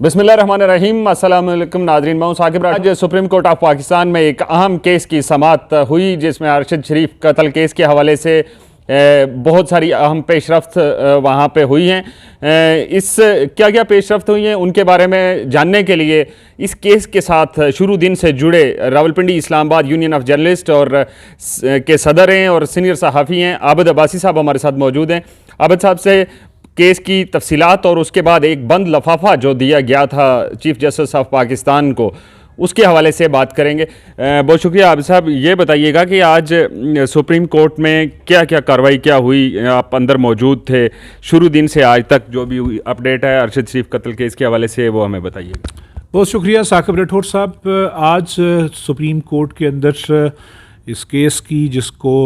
बिस्मिल्लाहिर्रहमानिर्रहीम, अस्सलाम वालेकुम नाज़रीन। मैं साकिब। आज सुप्रीम कोर्ट ऑफ पाकिस्तान में एक अहम केस की समाअत हुई जिसमें अरशद शरीफ कत्ल केस के हवाले से बहुत सारी अहम पेशरफ्त वहाँ पे हुई हैं। इस क्या क्या पेशरफ्त हुई हैं उनके बारे में जानने के लिए इस केस के साथ शुरू दिन से जुड़े Rawalpindi Islamabad union of journalist और के सदर हैं और सीनियर सहाफ़ी हैं आबिद अब्बासी साहब हमारे साथ मौजूद हैं। आबिद साहब से केस की तफसीलात और उसके बाद एक बंद लफाफा जो दिया गया था चीफ जस्टिस ऑफ पाकिस्तान को, उसके हवाले से बात करेंगे। बहुत शुक्रिया आबिद साहब। ये बताइएगा कि आज सुप्रीम कोर्ट में क्या क्या कार्रवाई क्या हुई, आप अंदर मौजूद थे, शुरू दिन से आज तक जो भी अपडेट है अरशद शरीफ कत्ल केस के हवाले से वो हमें बताइएगा। बहुत शुक्रिया साकिब राठौर साहब। आज सुप्रीम कोर्ट के अंदर इस केस की जिसको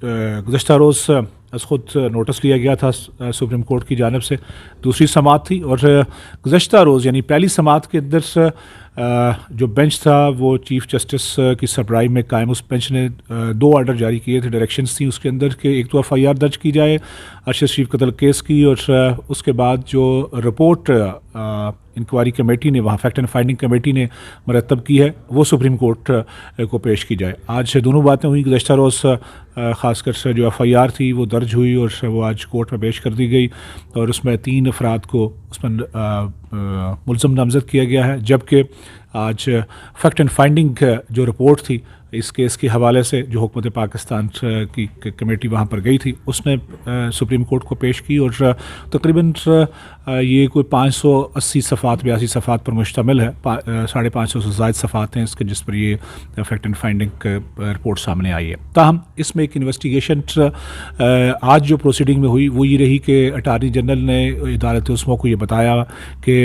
गुज़श्ता रोज़ ख़ुद नोटिस लिया गया था सुप्रीम कोर्ट की जानिब से, दूसरी समाअत थी और गुज़श्ता रोज़ यानी पहली समाअत के अंदर जो बेंच था वो चीफ़ जस्टिस की सरबराही में कायम, उस बेंच ने 2 ऑर्डर जारी किए थे, डायरेक्शंस थी उसके अंदर के एक तो FIR दर्ज की जाए अरशद शरीफ कत्ल केस की और उसके बाद जो रिपोर्ट इंक्वायरी कमेटी ने वहाँ फैक्ट एंड फाइंडिंग कमेटी ने मरतब की है वो सुप्रीम कोर्ट को पेश की जाए। आज दोनों बातें हुई। गुज़श्ता रोज़ ख़ासकर से जो FIR थी वो दर्ज हुई और वो आज कोर्ट में पेश कर दी गई और उसमें 3 अफराद को उसमें मुल्ज़म नामज़द किया गया है, जबकि आज फैक्ट एंड फाइंडिंग जो रिपोर्ट थी इस केस के हवाले से जो हुकूमत पाकिस्तान की कमेटी वहाँ पर गई थी उसने सुप्रीम कोर्ट को पेश की और तकरीबन ये कोई 580 सफ़ात 82 सफ़ात पर मुश्तमिल है। 550 से ज़ायद सफ़ात हैं इसके जिस पर ये फैक्ट एंड फाइंडिंग रिपोर्ट सामने आई है। ताहम इसमें एक इन्वेस्टिगेशन आज जो प्रोसीडिंग में हुई वो ये रही कि अटार्नी जनरल ने अदालत उस्मा को ये बताया कि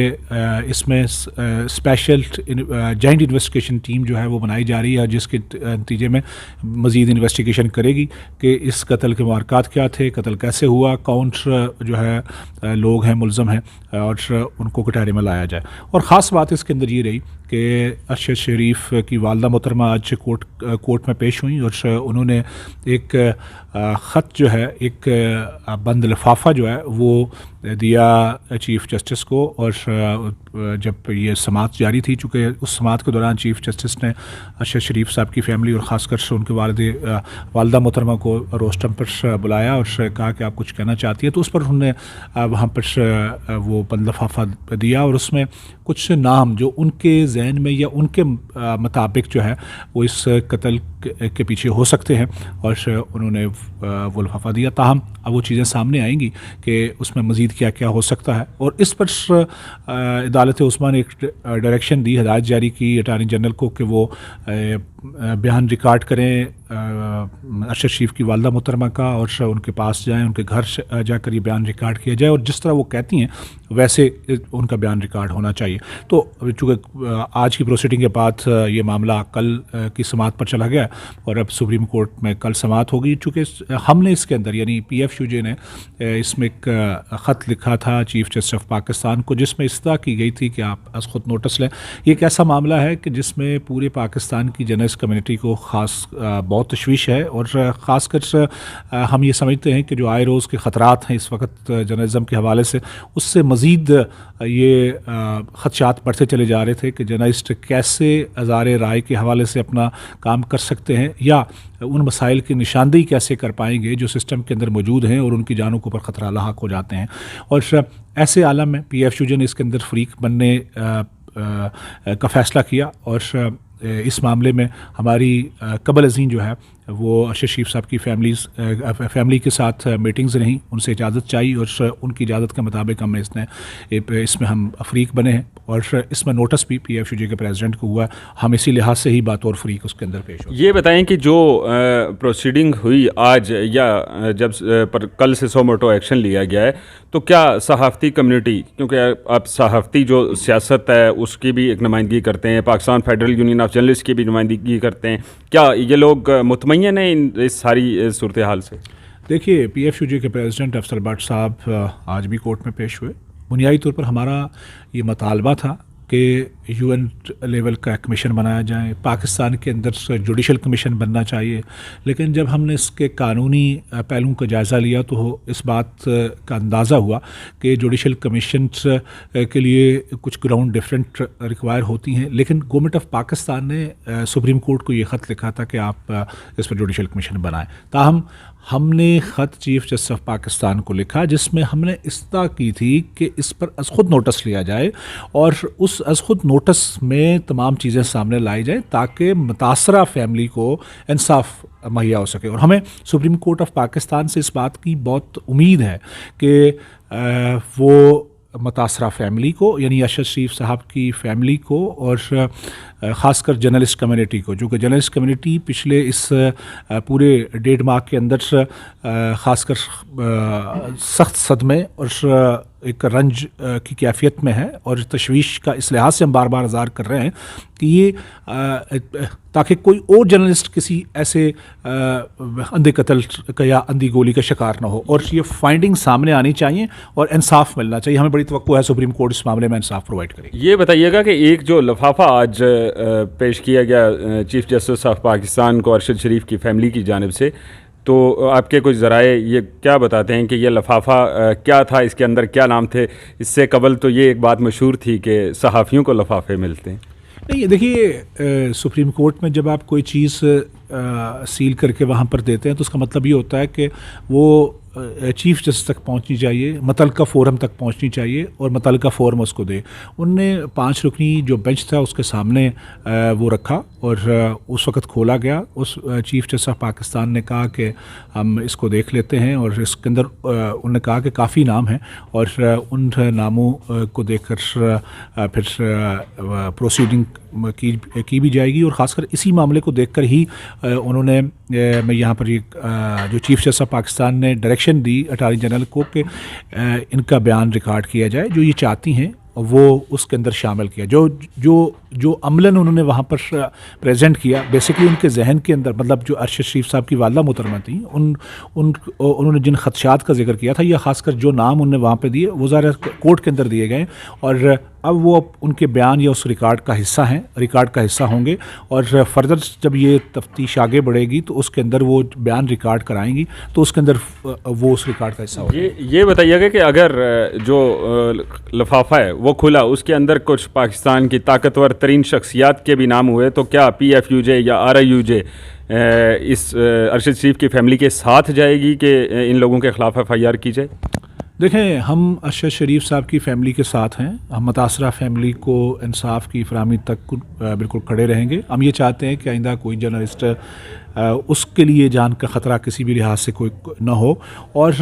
इसमें स्पेशल जॉइंट इन्वेस्टिगेशन टीम जो है वो बनाई जा रही है जिसके नतीजे में मज़ीद इन्वेस्टिगेशन करेगी कि इस कत्ल के वारकात क्या थे, कत्ल कैसे हुआ, कौन जो है लोग हैं मुल्ज़म हैं और उनको कटहरे में लाया जाए। और ख़ास बात इसके अंदर ये रही कि अरशद शरीफ की वालदा मोहतरमा आज कोर्ट में पेश हुई और उन्होंने एक ख़त जो है, एक बंद लिफाफा जो है वो दिया चीफ़ जस्टिस को और जब ये समाअत जारी थी, चूँकि उस समाअत के दौरान चीफ़ जस्टिस ने अरशद शरीफ साहब की फ़ैमिली और ख़ासकर से उनके वालदा मोहतरमा को रोस्टम पर बुलाया और कहा कि आप कुछ कहना चाहती है, तो उस पर उन्होंने वहाँ पर वो बंद लिफाफा दिया और उसमें कुछ नाम जो उनके जहन में या उनके मुताबिक जो है वो इस कत्ल के पीछे हो सकते हैं और उन्होंने वो लिफाफा दिया। ताहम अब वो चीज़ें सामने आएंगी कि उसमें मज़ीद क्या क्या हो सकता है और इस पर अदालत उस्मा ने एक डायरेक्शन दी, हिदायत जारी की अटार्नी जनरल को कि वो बयान रिकॉर्ड करें अरशद शरीफ की वालदा मोहतरमा का और उनके पास जाएं, उनके घर जाकर ये बयान रिकॉर्ड किया जाए और जिस तरह वो कहती हैं वैसे उनका बयान रिकॉर्ड होना चाहिए। तो चूँकि आज की प्रोसीडिंग के बाद ये मामला कल की समाअत पर चला गया और अब सुप्रीम कोर्ट में कल समाअत होगी। चूँकि हमने इसके अंदर यानी PFUJ ने इसमें एक ख़त लिखा था चीफ़ जस्टिस ऑफ पाकिस्तान को जिसमें इस्तदा की गई थी कि आप आज ख़ुद नोटिस लें। ये एक ऐसा मामला है कि जिसमें पूरे पाकिस्तान की जर्नलिस्ट कम्युनिटी को ख़ास बहुत तशवीश है और ख़ासकर हम ये समझते हैं कि जो आए रोज़ के ख़तरात हैं इस वक्त जर्नलिज़म के हवाले से उससे मज़ीद ये ख़दशात बढ़ते चले जा रहे थे कि जर्नलिस्ट कैसे आज़ार राय के हवाले से अपना काम कर सकते हैं या उन मसाइल की निशानदेही कैसे कर पाएंगे जो सिस्टम के अंदर मौजूद हैं और उनकी जानों के ऊपर ख़तरा लाहक हो जाते हैं। और ऐसे आलम में PFUJ ने इसके अंदर फ़रीक बनने का फ़ैसला किया और इस मामले में हमारी कबल अज़ीं जो है वो अरशद शरीफ साहब की फैमिली के साथ मीटिंग्स रहीं, उनसे इजाज़त चाहिए और उनकी इजाज़त के मुताबिक हम इसमें हम अफरीक बने हैं और इसमें नोटिस भी PFUJ के प्रेसिडेंट को हुआ। हम इसी लिहाज से ही बात और फरीक उसके अंदर पेश हो। ये बताएं कि जो प्रोसीडिंग हुई आज या जब पर कल से सो मोटो एक्शन लिया गया है तो क्या सहाफ़ती कम्युनिटी, क्योंकि आप सहाफ़ती जो सियासत है उसकी भी एक नुमाइंदगी करते हैं, Pakistan federal union of journalist की भी नुमाइंदगी करते हैं, क्या ये लोग मुतमय्यन हैं इस सारी सूरत हाल से? देखिए, PFUJ के प्रेसिडेंट अफसर भट्ट साहब आज भी कोर्ट में पेश हुए। बुनियादी तौर पर हमारा ये मुतालबा था कि यूएन लेवल का कमीशन बनाया जाए, पाकिस्तान के अंदर जुडिशल कमीशन बनना चाहिए। लेकिन जब हमने इसके कानूनी पहलुओं का जायज़ा लिया तो इस बात का अंदाज़ा हुआ कि जुडिशल कमीशन के लिए कुछ ग्राउंड डिफरेंट रिक्वायर होती हैं। लेकिन गवर्नमेंट ऑफ पाकिस्तान ने सुप्रीम कोर्ट को ये ख़त लिखा था कि आप इस पर जुडिशल कमीशन बनाएं। ताहम हमने ख़त चीफ जस्टिस ऑफ पाकिस्तान को लिखा जिसमें हमने इस्तः की थी कि इस पर अज़ खुद नोटिस लिया जाए और उस अज़ खुद नोटिस में तमाम चीज़ें सामने लाई जाए ताकि मुतासरा फैमिली को इंसाफ मुहैया हो सके। और हमें सुप्रीम कोर्ट ऑफ पाकिस्तान से इस बात की बहुत उम्मीद है कि वो मुतासरा फैमिली को, यानी अरशद शरीफ साहब की फैमिली को और ख़ासकर जर्नलिस्ट कम्युनिटी को, जो कि जर्नलिस्ट कम्युनिटी पिछले इस पूरे 1.5 माह के अंदर ख़ासकर सख्त सदमे और एक रंज की कैफियत में है और तशवीश का इस लिहाज से हम बार बार इज़हार कर रहे हैं कि ये ताकि कोई और जर्नलिस्ट किसी ऐसे अंधे कत्ल का या अंधी गोली का शिकार ना हो, और ये फाइंडिंग सामने आनी चाहिए और इंसाफ मिलना चाहिए। हमें बड़ी तवक्को है सुप्रीम कोर्ट इस मामले में इंसाफ प्रोवाइड करेगी। ये बताइएगा कि एक जो लिफाफा आज पेश किया गया चीफ जस्टिस ऑफ पाकिस्तान को अरशद शरीफ की फैमिली की जानिब से, तो आपके कुछ ज़राए ये क्या बताते हैं कि ये लिफाफा क्या था, इसके अंदर क्या नाम थे? इससे कबल तो ये एक बात मशहूर थी कि सहाफ़ियों को लिफाफे मिलते हैं। नहीं, देखिए सुप्रीम कोर्ट में जब आप कोई चीज़ सील करके वहाँ पर देते हैं तो उसका मतलब ये होता है कि वो चीफ जस्टिस तक पहुंचनी चाहिए, मुतल्लिका फ़ोरम तक पहुंचनी चाहिए और मुतल्लिका फ़ोरम उसको दे। उनने 5 रुकनी जो बेंच था उसके सामने वो रखा और उस वक़्त खोला गया। उस चीफ जस्टिस ऑफ पाकिस्तान ने कहा कि हम इसको देख लेते हैं और इसके अंदर उन्होंने कहा कि काफ़ी नाम हैं और उन नामों को देखकर फिर प्रोसीडिंग की भी जाएगी। और ख़ासकर इसी मामले को देखकर ही उन्होंने मैं यहाँ पर जो चीफ जस्टिस ऑफ पाकिस्तान ने डायरेक्शन दी अटॉर्नी जनरल को कि इनका बयान रिकॉर्ड किया जाए, जो ये चाहती हैं वो उसके अंदर शामिल किया। जो अमलन उन्होंने वहाँ पर प्रेजेंट किया, बेसिकली उनके जहन के अंदर, मतलब जो अरशद शरीफ साहब की वालदा मोहतरमा थी, उन्होंने जिन खदशात का जिक्र किया था या ख़ासकर जो नाम उन्होंने वहाँ पे दिए वो ज़ाहिर कोर्ट के अंदर दिए गए और अब वो उनके बयान या उस रिकॉर्ड का हिस्सा होंगे और फर्दर जब ये तफ्तीश आगे बढ़ेगी तो उसके अंदर वो बयान रिकॉर्ड कराएंगी तो उसके अंदर वो उस रिकॉर्ड का हिस्सा होगा। ये बताइएगा कि अगर जो लिफाफा है वो खुला, उसके अंदर कुछ पाकिस्तान की ताकतवर तरीन शख्सियात के भी नाम हुए, तो क्या PFUJ या RIUJ इस अरशद शरीफ की फैमिली के साथ जाएगी कि इन लोगों के ख़िलाफ़ FIR की जाए? देखें, हम अरशद शरीफ साहब की फ़ैमिली के साथ हैं। हम मुतासरा फैमिली को इंसाफ की फराहमी तक बिल्कुल खड़े रहेंगे। हम ये चाहते हैं कि आइंदा कोई जर्नलिस्ट उसके लिए जान का ख़तरा किसी भी लिहाज से कोई ना हो, और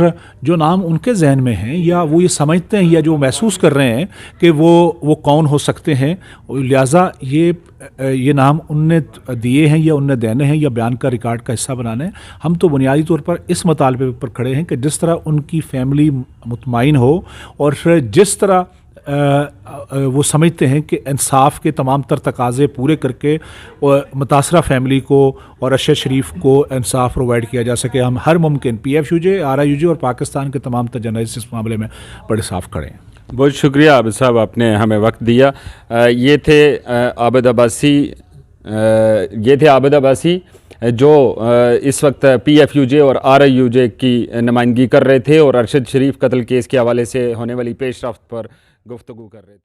जो नाम उनके जहन में हैं या वो ये समझते हैं या जो महसूस कर रहे हैं कि वो कौन हो सकते हैं, लिहाजा ये नाम उनने दिए हैं या उनने देने हैं या बयान का रिकॉर्ड का हिस्सा बनाने हैं। हम तो बुनियादी तौर पर इस मुतालबे पर खड़े हैं कि जिस तरह उनकी फैमिली मुतमईन हो और जिस तरह वो समझते हैं कि इंसाफ के तमाम तर तकाज़े पूरे करके और मुतासरा फैमिली को और अरशद शरीफ को इंसाफ प्रोवाइड किया जा सके। हम हर मुमकिन PFUJ, RIUJ और पाकिस्तान के तमाम जर्नलिस्ट इस मामले में बड़े साफ खड़े हैं। बहुत शुक्रिया आबिद साहब, आपने हमें वक्त दिया। ये थे आबिद अब्बासी जो इस वक्त PFUJ और RIUJ की नुमाइंदगी कर रहे थे और अरशद शरीफ कत्ल केस के हवाले से होने वाली पेशरफ्त पर गुफ्तगू कर रहे थे।